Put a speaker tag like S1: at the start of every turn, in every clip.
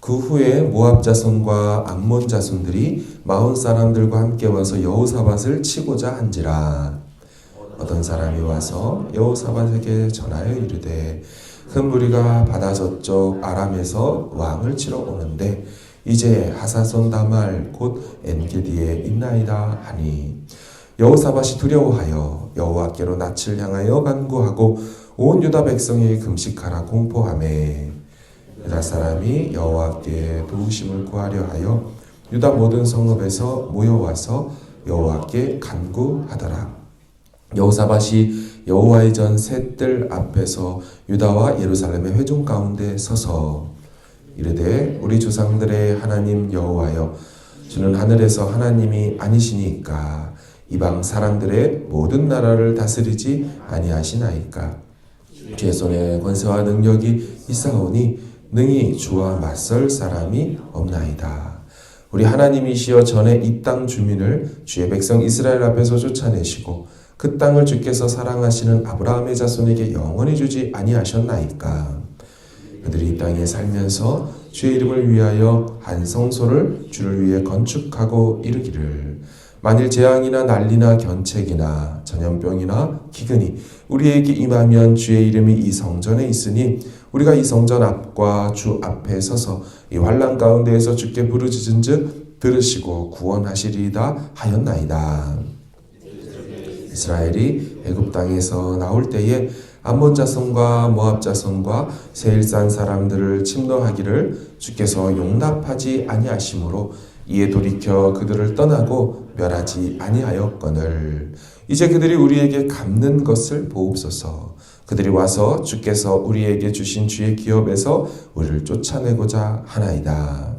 S1: 그 후에 모압 자손과 암몬 자손들이 마온 사람들과 함께 와서 여호사밧을 치고자 한지라. 어떤 사람이 와서 여호사밧에게 전하여 이르되 큰 무리가 바다 저쪽 아람에서 왕을 치러 오는데 이제 하사손 다말 곧 엔게디에 있나이다 하니 여호사밧이 두려워하여 여호와께로 낯을 향하여 간구하고 온 유다 백성이 금식하라 공포하매 유다 사람이 여호와께 도우심을 구하려 하여 유다 모든 성읍에서 모여와서 여호와께 간구하더라. 여호사밧이 여호와의 전 셋들 앞에서 유다와 예루살렘의 회중 가운데 서서 이르되 우리 조상들의 하나님 여호와여 주는 하늘에서 하나님이 아니시니까 이방 사람들의 모든 나라를 다스리지 아니하시나이까. 주의 손에 권세와 능력이 있사오니 능히 주와 맞설 사람이 없나이다. 우리 하나님이시여 전에 이 땅 주민을 주의 백성 이스라엘 앞에서 쫓아내시고 그 땅을 주께서 사랑하시는 아브라함의 자손에게 영원히 주지 아니하셨나이까. 그들이 이 땅에 살면서 주의 이름을 위하여 한 성소를 주를 위해 건축하고 이르기를 만일 재앙이나 난리나 견책이나 전염병이나 기근이 우리에게 임하면 주의 이름이 이 성전에 있으니 우리가 이 성전 앞과 주 앞에 서서 이 환난 가운데에서 주께 부르짖은즉 들으시고 구원하시리이다 하였나이다. 이스라엘이 애굽 땅에서 나올 때에 암몬 자손과 모압 자손과 세일산 사람들을 침노하기를 주께서 용납하지 아니하심으로 이에 돌이켜 그들을 떠나고 멸하지 아니하였거늘 이제 그들이 우리에게 갚는 것을 보옵소서. 그들이 와서 주께서 우리에게 주신 주의 기업에서 우리를 쫓아내고자 하나이다.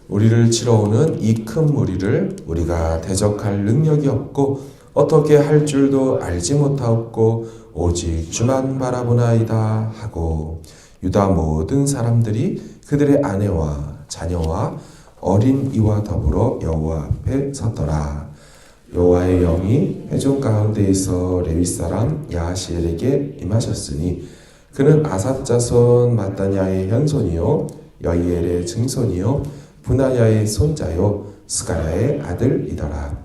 S1: 우리를 치러 오는 이 큰 무리를 우리가 대적할 능력이 없고 어떻게 할 줄도 알지 못하옵고 오직 주만 바라보나이다 하고 유다 모든 사람들이 그들의 아내와 자녀와 어린 이와 더불어 여호와 앞에 섰더라. 여호와의 영이 회중 가운데에서 레위 사람 야하시엘에게 임하셨으니 그는 아삽 자손 마따냐의 현손이요 여이엘의 증손이요 분하야의 손자요 스가랴의 아들이더라.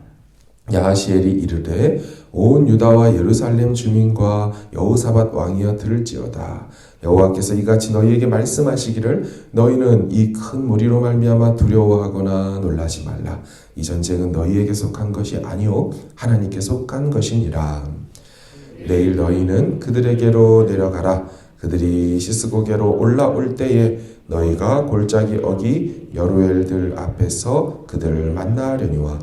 S1: 야하시엘이 이르되 온 유다와 예루살렘 주민과 여호사밧 왕이여 들을지어다. 여호와께서 이같이 너희에게 말씀하시기를 너희는 이 큰 무리로 말미암아 두려워하거나 놀라지 말라. 이 전쟁은 너희에게 속한 것이 아니오 하나님께 속한 것이니라. 내일 너희는 그들에게로 내려가라. 그들이 시스고게로 올라올 때에 너희가 골짜기 어기 여루엘들 앞에서 그들을 만나려니와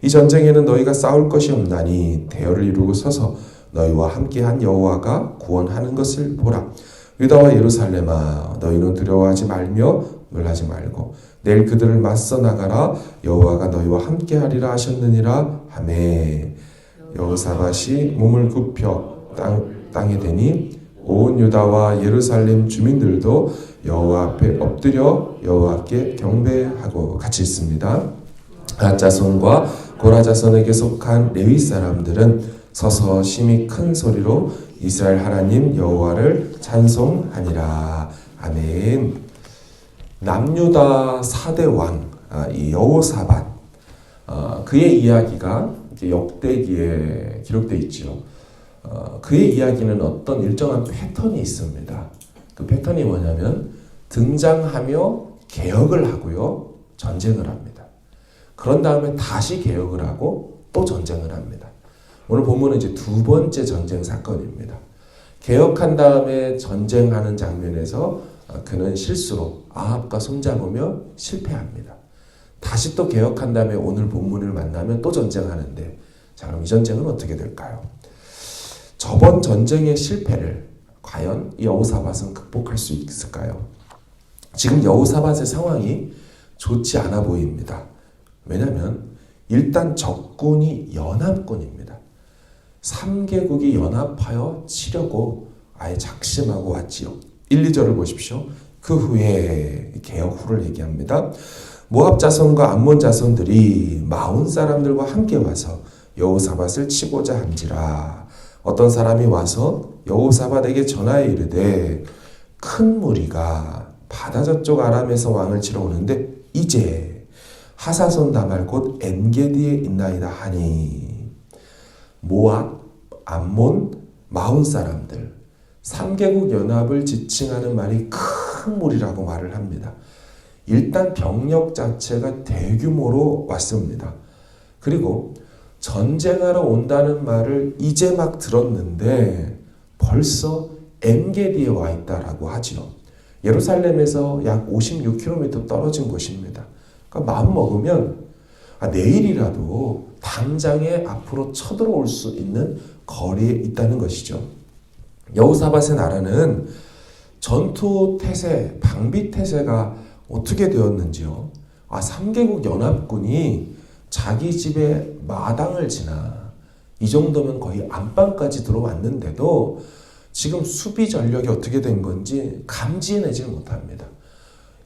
S1: 이 전쟁에는 너희가 싸울 것이 없나니 대열을 이루고 서서 너희와 함께한 여호와가 구원하는 것을 보라. 유다와 예루살렘아 너희는 두려워하지 말며 놀라지 말고 내일 그들을 맞서 나가라. 여호와가 너희와 함께하리라 하셨느니라 하매 여호사밧이 몸을 굽혀 땅에 대니 온 유다와 예루살렘 주민들도 여호와 앞에 엎드려 여호와께 경배하고 같이 있습니다. 갓 자손과 고라 자손에게 속한 레위 사람들은 서서 심히 큰 소리로 이스라엘 하나님 여호와를 찬송하니라. 아멘. 남유다 4대 왕 이 여호사밧 그의 이야기가 역대기에 기록되어 있죠. 그의 이야기는 어떤 일정한 패턴이 있습니다. 그 패턴이 뭐냐면 등장하며 개혁을 하고요. 전쟁을 합니다. 그런 다음에 다시 개혁을 하고 또 전쟁을 합니다. 오늘 본문은 이제 두 번째 전쟁 사건입니다. 개혁한 다음에 전쟁하는 장면에서 그는 실수로 아합과 손잡으며 실패합니다. 다시 또 개혁한 다음에 오늘 본문을 만나면 또 전쟁하는데 자 그럼 이 전쟁은 어떻게 될까요? 저번 전쟁의 실패를 과연 이 여호사밧은 극복할 수 있을까요? 지금 여호사밧의 상황이 좋지 않아 보입니다. 왜냐하면 일단 적군이 연합군입니다. 3개국이 연합하여 치려고 아예 작심하고 왔지요. 1, 2절을 보십시오. 그 후에 개혁 후를 얘기합니다. 모압 자손과 암몬 자손들이 마온 사람들과 함께 와서 여호사밧을 치고자 한지라. 어떤 사람이 와서 여호사밧에게 전하여 이르되 큰 무리가 바다 저쪽 아람에서 왕을 치러 오는데 이제 하사손 다말 곧 엔게디에 있나이다 하니 모압, 암몬, 마온 사람들 3개국 연합을 지칭하는 말이 큰 무리라고 말을 합니다. 일단 병력 자체가 대규모로 왔습니다. 그리고 전쟁하러 온다는 말을 이제 막 들었는데 벌써 엔게디에 와 있다라고 하죠. 예루살렘에서 약 56km 떨어진 곳입니다. 그러니까 마음 먹으면 내일이라도 당장에 앞으로 쳐들어올 수 있는 거리에 있다는 것이죠. 여호사밧의 나라는 전투 태세, 방비 태세가 어떻게 되었는지요. 3개국 연합군이 자기 집에 마당을 지나 이 정도면 거의 안방까지 들어왔는데도 지금 수비 전력이 어떻게 된 건지 감지해내지 못합니다.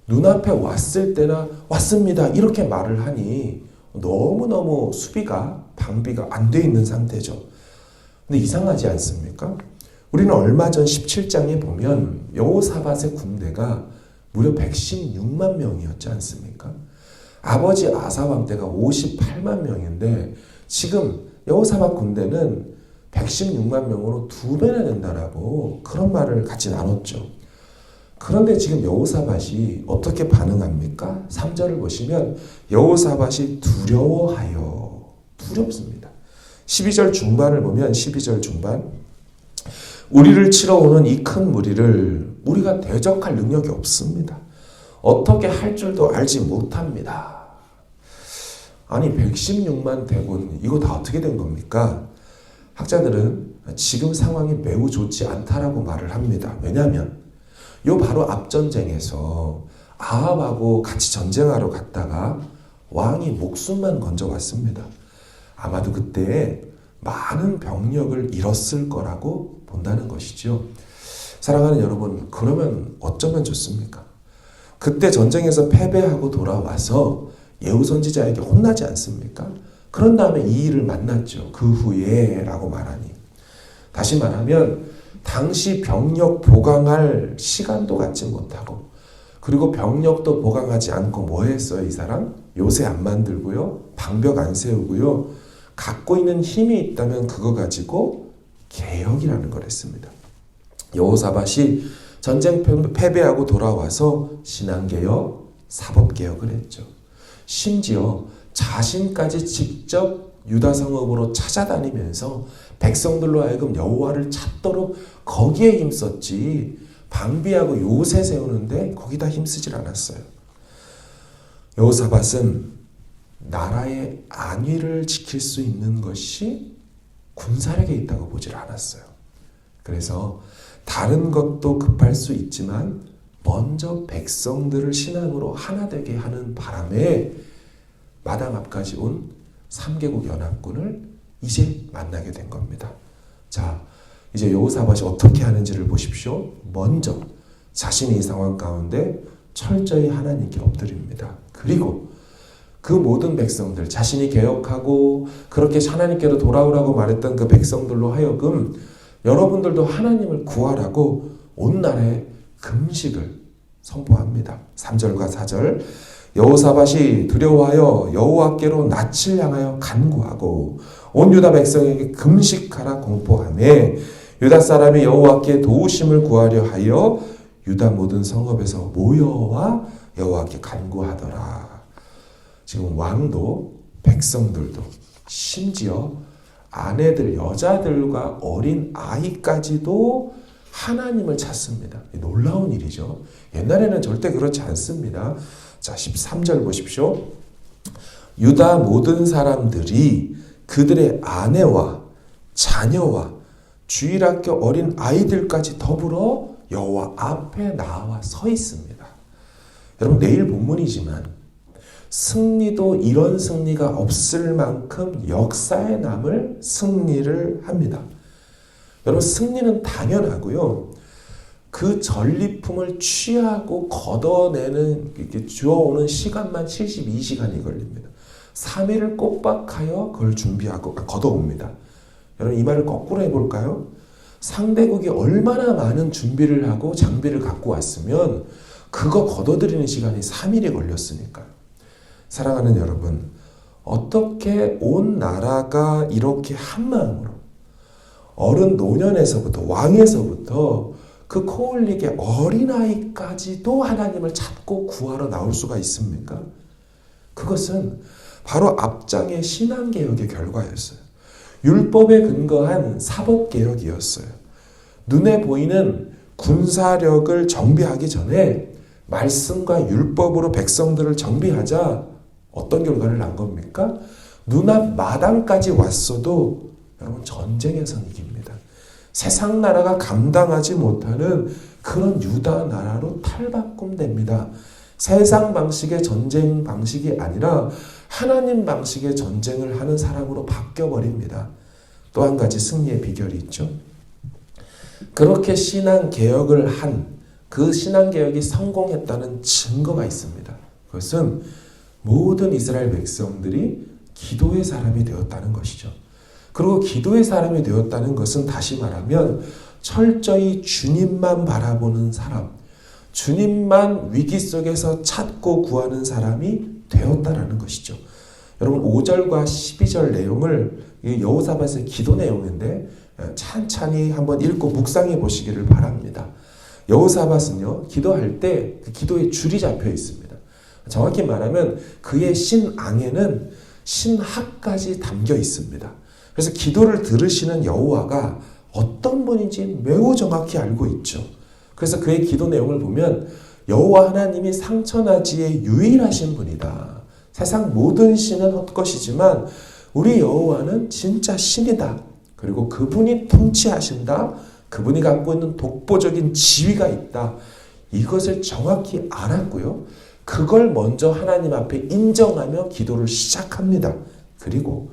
S1: 눈앞에 왔을 때나 왔습니다 이렇게 말을 하니 너무너무 수비가 방비가 안 돼 있는 상태죠. 근데 이상하지 않습니까? 우리는 얼마 전 17장에 보면 여호사밧의 군대가 무려 116만 명이었지 않습니까? 아버지 아사 왕 때가 58만 명인데 지금 여호사밧 군대는 116만 명으로 2배나 된다라고 그런 말을 같이 나눴죠. 그런데 지금 여호사밧이 어떻게 반응합니까? 3절을 보시면 여호사밧이 두렵습니다. 12절 중반을 보면 12절 중반 우리를 치러 오는 이 큰 무리를 우리가 대적할 능력이 없습니다. 어떻게 할 줄도 알지 못합니다. 아니 116만 대군 이거 다 어떻게 된 겁니까? 학자들은 지금 상황이 매우 좋지 않다라고 말을 합니다. 왜냐하면 요 바로 앞전쟁에서 아합하고 같이 전쟁하러 갔다가 왕이 목숨만 건져왔습니다. 아마도 그때 많은 병력을 잃었을 거라고 본다는 것이죠. 사랑하는 여러분, 그러면 어쩌면 좋습니까? 그때 전쟁에서 패배하고 돌아와서 예후 선지자에게 혼나지 않습니까? 그런 다음에 이 일을 만났죠. 그 후에 라고 말하니. 다시 말하면 당시 병력 보강할 시간도 갖지 못하고 그리고 병력도 보강하지 않고 뭐 했어요? 이 사람? 요새 안 만들고요. 방벽 안 세우고요. 갖고 있는 힘이 있다면 그거 가지고 개혁이라는 걸 했습니다. 여호사밧이 전쟁 패배하고 돌아와서 신앙개혁, 사법개혁을 했죠. 심지어 자신까지 직접 유다 성읍으로 찾아다니면서 백성들로 하여금 여호와를 찾도록 거기에 힘썼지 방비하고 요새 세우는데 거기다 힘쓰질 않았어요. 여호사밧은 나라의 안위를 지킬 수 있는 것이 군사력에 있다고 보질 않았어요. 그래서 다른 것도 급할 수 있지만 먼저 백성들을 신앙으로 하나 되게 하는 바람에 마당 앞까지 온 3개국 연합군을 이제 만나게 된 겁니다. 자, 이제 여호사밧이 어떻게 하는지를 보십시오. 먼저 자신이 이 상황 가운데 철저히 하나님께 엎드립니다. 그리고 그 모든 백성들, 자신이 개혁하고 그렇게 하나님께로 돌아오라고 말했던 그 백성들로 하여금 여러분들도 하나님을 구하라고 온 나라에 금식을 선포합니다. 3절과 4절 여호사밧이 두려워하여 여호와께로 낯을 향하여 간구하고 온 유다 백성에게 금식하라 공포하며 유다 사람이 여호와께 도우심을 구하려 하여 유다 모든 성읍에서 모여와 여호와께 간구하더라. 지금 왕도 백성들도 심지어 아내들, 여자들과 어린 아이까지도 하나님을 찾습니다. 놀라운 일이죠. 옛날에는 절대 그렇지 않습니다. 자, 13절 보십시오. 유다 모든 사람들이 그들의 아내와 자녀와 주일학교 어린 아이들까지 더불어 여호와 앞에 나와 서 있습니다. 여러분, 내일 본문이지만 승리도 이런 승리가 없을 만큼 역사에 남을 승리를 합니다. 여러분, 승리는 당연하고요. 그 전리품을 취하고 걷어내는, 이렇게 주워오는 시간만 72시간이 걸립니다. 3일을 꼬박하여 그걸 준비하고 걷어옵니다. 여러분 이 말을 거꾸로 해볼까요? 상대국이 얼마나 많은 준비를 하고 장비를 갖고 왔으면 그거 걷어들이는 시간이 3일이 걸렸으니까요. 사랑하는 여러분, 어떻게 온 나라가 이렇게 한마음으로 어른 노년에서부터 왕에서부터 그 코올릭의 어린아이까지도 하나님을 찾고 구하러 나올 수가 있습니까? 그것은 바로 앞장의 신앙개혁의 결과였어요. 율법에 근거한 사법개혁이었어요. 눈에 보이는 군사력을 정비하기 전에 말씀과 율법으로 백성들을 정비하자 어떤 결과를 난 겁니까? 눈앞 마당까지 왔어도 여러분 전쟁에선 이깁니다. 세상 나라가 감당하지 못하는 그런 유다 나라로 탈바꿈됩니다. 세상 방식의 전쟁 방식이 아니라 하나님 방식의 전쟁을 하는 사람으로 바뀌어버립니다. 또 한 가지 승리의 비결이 있죠. 그렇게 신앙개혁을 한 그 신앙개혁이 성공했다는 증거가 있습니다. 그것은 모든 이스라엘 백성들이 기도의 사람이 되었다는 것이죠. 그리고 기도의 사람이 되었다는 것은 다시 말하면 철저히 주님만 바라보는 사람, 주님만 위기 속에서 찾고 구하는 사람이 되었다라는 것이죠. 여러분 5절과 12절 내용을 여호사밧의 기도 내용인데 찬찬히 한번 읽고 묵상해 보시기를 바랍니다. 여호사밧은요 기도할 때 그 기도에 줄이 잡혀 있습니다. 정확히 말하면 그의 신앙에는 신학까지 담겨 있습니다. 그래서 기도를 들으시는 여호와가 어떤 분인지 매우 정확히 알고 있죠. 그래서 그의 기도 내용을 보면 여호와 하나님이 상천하지에 유일하신 분이다. 세상 모든 신은 헛것이지만 우리 여호와는 진짜 신이다. 그리고 그분이 통치하신다. 그분이 갖고 있는 독보적인 지위가 있다. 이것을 정확히 알았고요. 그걸 먼저 하나님 앞에 인정하며 기도를 시작합니다. 그리고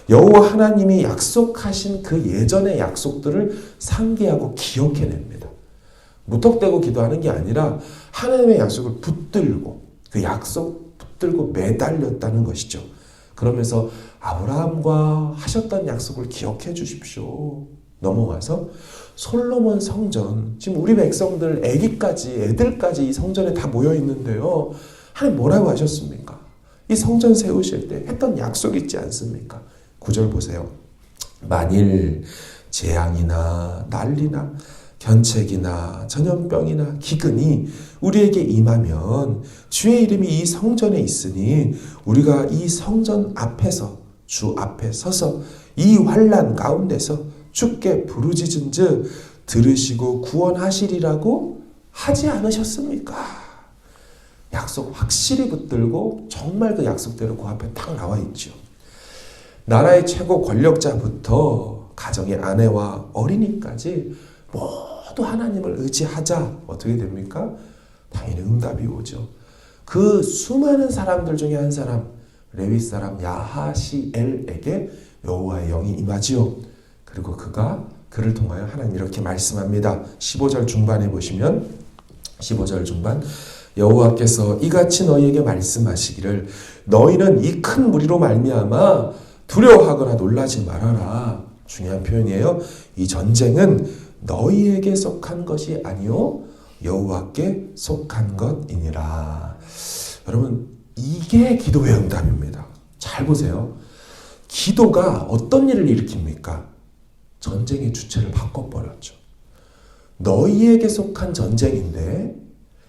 S1: 여호와 하나님이 약속하신 그 예전의 약속들을 상기하고 기억해냅니다. 무턱대고 기도하는 게 아니라 하나님의 약속을 붙들고 그 약속 붙들고 매달렸다는 것이죠. 그러면서 아브라함과 하셨던 약속을 기억해 주십시오. 넘어와서 솔로몬 성전, 지금 우리 백성들 애들까지 이 성전에 다 모여 있는데요. 하나님 뭐라고 하셨습니까? 이 성전 세우실 때 했던 약속 있지 않습니까? 9절 보세요. 만일 재앙이나 난리나 견책이나 전염병이나 기근이 우리에게 임하면 주의 이름이 이 성전에 있으니 우리가 이 성전 앞에서 주 앞에 서서 이 환난 가운데서 주께 부르짖은즉 들으시고 구원하시리라고 하지 않으셨습니까? 약속 확실히 붙들고 정말 그 약속대로 그 앞에 딱 나와 있죠. 나라의 최고 권력자부터 가정의 아내와 어린이까지 모두 하나님을 의지하자. 어떻게 됩니까? 당연히 응답이 오죠. 그 수많은 사람들 중에 한 사람, 레위 사람 야하시엘에게 여호와의 영이 임하지요. 그리고 그를 통하여 하나님 이렇게 말씀합니다. 15절 중반에 보시면 15절 중반 여호와께서 이같이 너희에게 말씀하시기를 너희는 이 큰 무리로 말미암아 두려워하거나 놀라지 말아라. 중요한 표현이에요. 이 전쟁은 너희에게 속한 것이 아니요 여호와께 속한 것이니라. 여러분 이게 기도의 응답입니다. 잘 보세요. 기도가 어떤 일을 일으킵니까? 전쟁의 주체를 바꿔버렸죠. 너희에게 속한 전쟁인데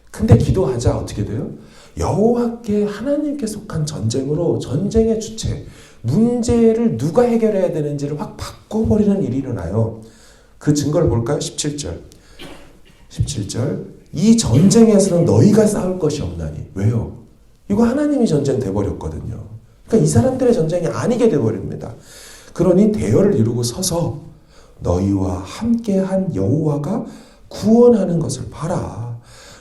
S1: 근데 기도하자 어떻게 돼요? 여호와께 하나님께 속한 전쟁으로 전쟁의 주체, 문제를 누가 해결해야 되는지를 확 바꿔버리는 일이 일어나요. 그 증거를 볼까요? 17절. 이 전쟁에서는 너희가 싸울 것이 없나니. 왜요? 이거 하나님이 전쟁 돼버렸거든요. 그러니까 이 사람들의 전쟁이 아니게 돼버립니다. 그러니 대열을 이루고 서서 너희와 함께한 여호와가 구원하는 것을 봐라.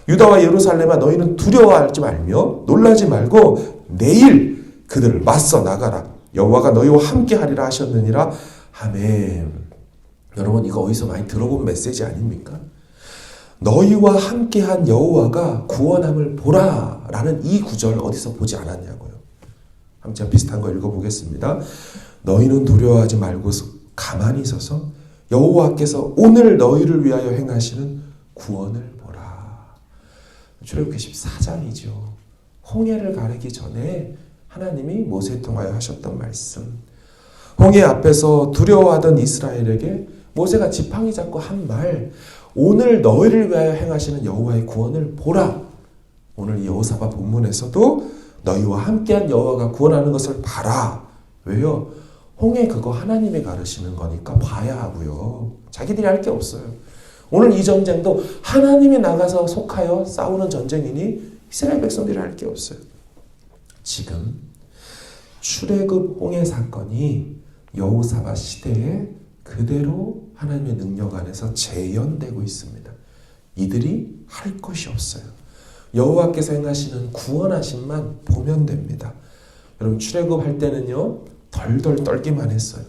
S1: 유다와 예루살렘아 너희는 두려워하지 말며 놀라지 말고 내일 그들을 맞서 나가라. 여호와가 너희와 함께하리라 하셨느니라. 아멘. 여러분 이거 어디서 많이 들어본 메시지 아닙니까? 너희와 함께한 여호와가 구원함을 보라 라는 이 구절 어디서 보지 않았냐고요. 한번 제가 비슷한 거 읽어보겠습니다. 너희는 두려워하지 말고 가만히 서서 여호와께서 오늘 너희를 위하여 행하시는 구원을 보라. 출애굽기 14장이죠. 홍해를 가르기 전에 하나님이 모세를 통하여 하셨던 말씀. 홍해 앞에서 두려워하던 이스라엘에게 모세가 지팡이 잡고 한 말, 오늘 너희를 위하여 행하시는 여호와의 구원을 보라. 오늘 이 여호사밧 본문에서도 너희와 함께한 여호와가 구원하는 것을 봐라. 왜요? 홍해 그거 하나님이 가르치는 거니까 봐야 하고요. 자기들이 할 게 없어요. 오늘 이 전쟁도 하나님이 나가서 속하여 싸우는 전쟁이니 이스라엘 백성들이 할 게 없어요. 지금 출애굽 홍해 사건이 여호사밧 시대에 그대로 하나님의 능력 안에서 재현되고 있습니다. 이들이 할 것이 없어요. 여호와께서 행하시는 구원하심만 보면 됩니다. 여러분 출애굽할 때는요 덜덜 떨기만 했어요.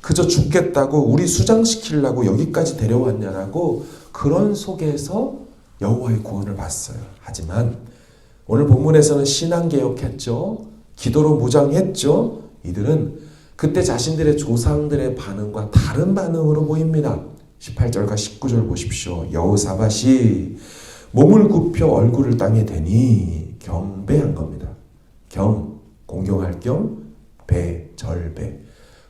S1: 그저 죽겠다고 우리 수장시키려고 여기까지 데려왔냐라고 그런 속에서 여호와의 구원을 봤어요. 하지만 오늘 본문에서는 신앙개혁했죠. 기도로 무장했죠. 이들은 그때 자신들의 조상들의 반응과 다른 반응으로 보입니다. 18절과 19절 보십시오. 여호사밧이 몸을 굽혀 얼굴을 땅에 대니 경배한 겁니다. 공경할 겸, 절배.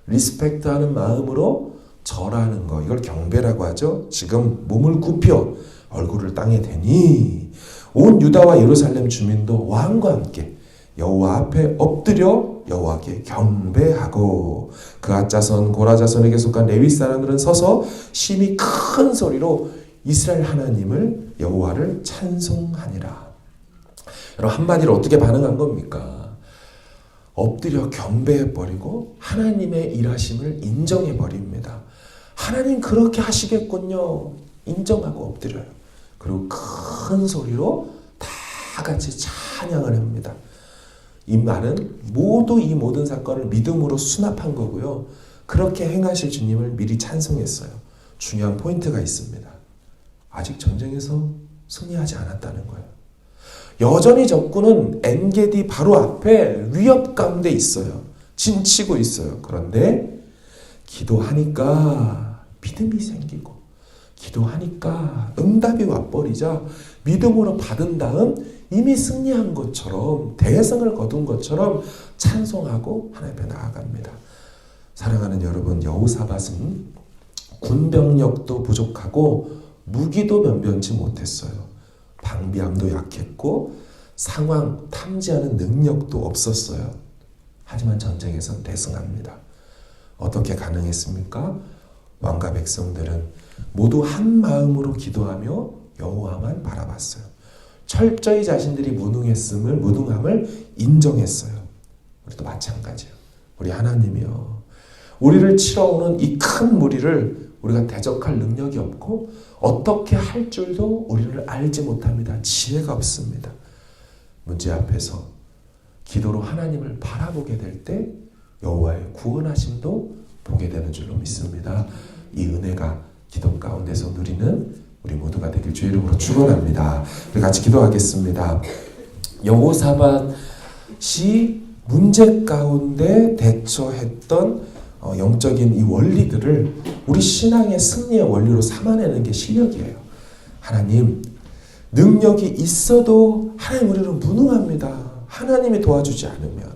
S1: 리스펙트하는 마음으로 절하는 거. 이걸 경배라고 하죠. 지금 몸을 굽혀 얼굴을 땅에 대니 온 유다와 예루살렘 주민도 왕과 함께 여호와 앞에 엎드려 여호와께 경배하고 그앗 자손 고라 자손에게 속한 레위 사람들은 서서 심히 큰 소리로 이스라엘 하나님을 여호와를 찬송하니라. 여러분 한마디로 어떻게 반응한 겁니까? 엎드려 경배해버리고 하나님의 일하심을 인정해버립니다. 하나님 그렇게 하시겠군요. 인정하고 엎드려요. 그리고 큰 소리로 다 같이 찬양을 합니다. 이 말은 모두 이 모든 사건을 믿음으로 수납한 거고요. 그렇게 행하실 주님을 미리 찬송했어요. 중요한 포인트가 있습니다. 아직 전쟁에서 승리하지 않았다는 거예요. 여전히 적군은 엔게디 바로 앞에 위협 가운데 있어요. 진치고 있어요. 그런데 기도하니까 믿음이 생기고 기도하니까 응답이 와버리자 믿음으로 받은 다음 이미 승리한 것처럼 대성을 거둔 것처럼 찬송하고 하나님 앞에 나아갑니다. 사랑하는 여러분, 여호사밧은 군병력도 부족하고 무기도 변변치 못했어요. 방비함도 약했고 상황 탐지하는 능력도 없었어요. 하지만 전쟁에선 대승합니다. 어떻게 가능했습니까? 왕과 백성들은 모두 한 마음으로 기도하며 여호와만 바라봤어요. 철저히 자신들이 무능함을 인정했어요. 우리도 마찬가지예요. 우리 하나님이요. 우리를 치러오는 이 큰 무리를 우리가 대적할 능력이 없고 어떻게 할 줄도 우리를 알지 못합니다. 지혜가 없습니다. 문제 앞에서 기도로 하나님을 바라보게 될 때 여호와의 구원하심도 보게 되는 줄로 믿습니다. 이 은혜가 기도 가운데서 누리는 우리 모두가 되길 주의 이름으로 축원합니다. 우리 같이 기도하겠습니다. 여호사밧이 문제 가운데 대처했던 영적인 이 원리들을 우리 신앙의 승리의 원리로 삼아내는 게 실력이에요. 하나님, 능력이 있어도 하나님 우리는 무능합니다. 하나님이 도와주지 않으면,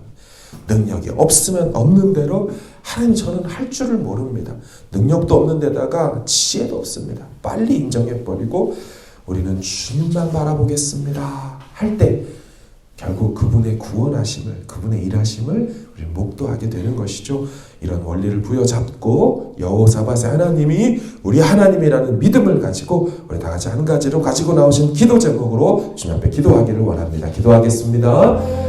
S1: 능력이 없으면 없는 대로 하나님 저는 할 줄을 모릅니다. 능력도 없는 데다가 지혜도 없습니다. 빨리 인정해버리고 우리는 주님만 바라보겠습니다 할 때 결국 그분의 구원하심을, 그분의 일하심을 우리 목도하게 되는 것이죠. 이런 원리를 부여잡고 여호사밧의 하나님이 우리 하나님이라는 믿음을 가지고 우리 다 같이 한 가지로 가지고 나오신 기도 제목으로 주님 앞에 기도하기를 원합니다. 기도하겠습니다.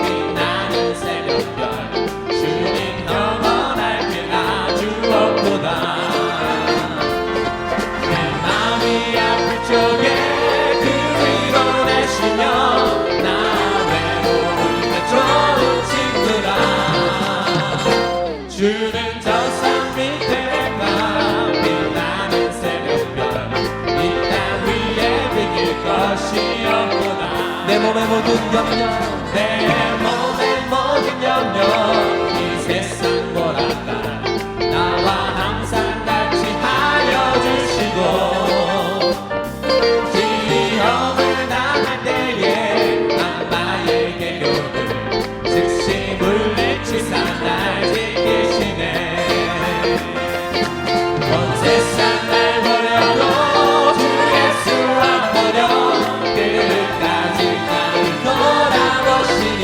S2: 빛나는 새벽별 염려 내 몸의 모든 염려 이 세상 보라가 나와 항상 같이 하여 주시고 시험을 당할 때에 악마에게 교들 즉시 물리치사 날 지키시네 온 세상 날 버려도 주 예수 안 버려 끝까지 나를 돌아보시니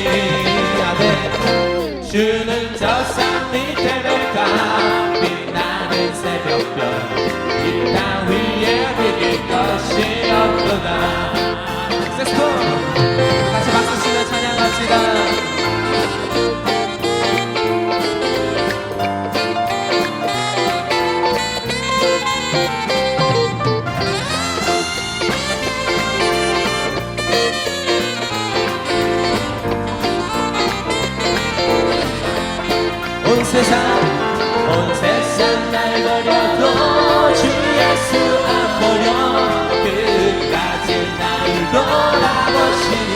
S2: 아멘 주는 저 산 밑에 백합 빛나는 새벽별 이 땅 위에 비길 것이 없구나 섹스폰 같이 박수 치며 찬양합시다 온 세상 날 버려도 주 예수 안 버려 끝까지 날 돌아보시니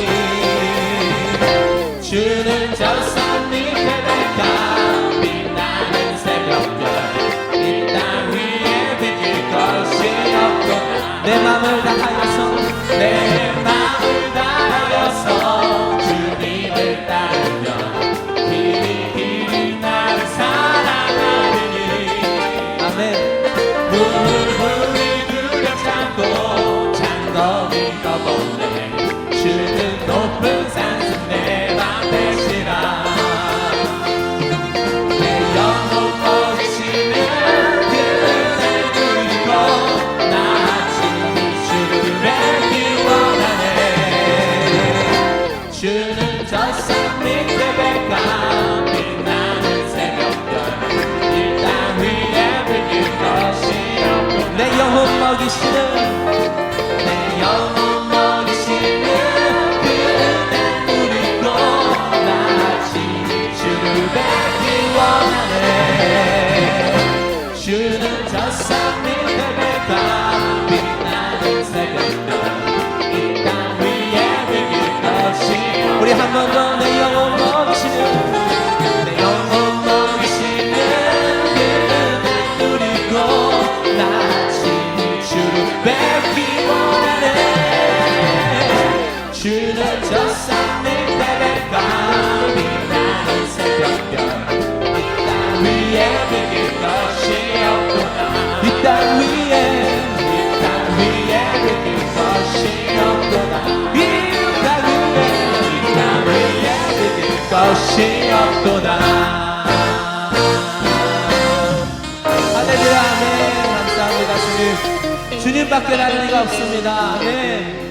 S2: 주는 저 산 밑에 백합 빛나는 새벽별 이 땅 위에 비길 것이 없구나 내 맘을 다하여서 내 맘을 다하여서 주님을 따르면 물불이 두렵 참고 장거리 떠보네 주는 높은 산승 내 맘 되시라 내 영혼 먹이시는 그날 누리고 나같이 주를 뵙기 원하네 주는 저 산 밑에 백합 빛나는 새벽별 이 땅 위에 비길 것이 내 영혼 먹이시는 내 영혼 먹이시는 그날 누리고 나같이 주를 뵙기 원하네 주는 저 산 밑에 백합 빛나는 새벽별 이 땅 위에 비길 것이 우리 한 번 더 내 영혼 먹이시는 내 영혼 먹이시는 그날 누리고 나같이 주를 뵙기 원하네 주는 저 산 밑에 백합 빛나는 새벽별 이 땅 위에 비길 것이 없구나 이 땅 위에 비길 것이 없구나 이 땅 위에 비길 것이 없구나 할렐루야 아멘 감사합니다 주님 주님밖에 다른 이가 없습니다 아멘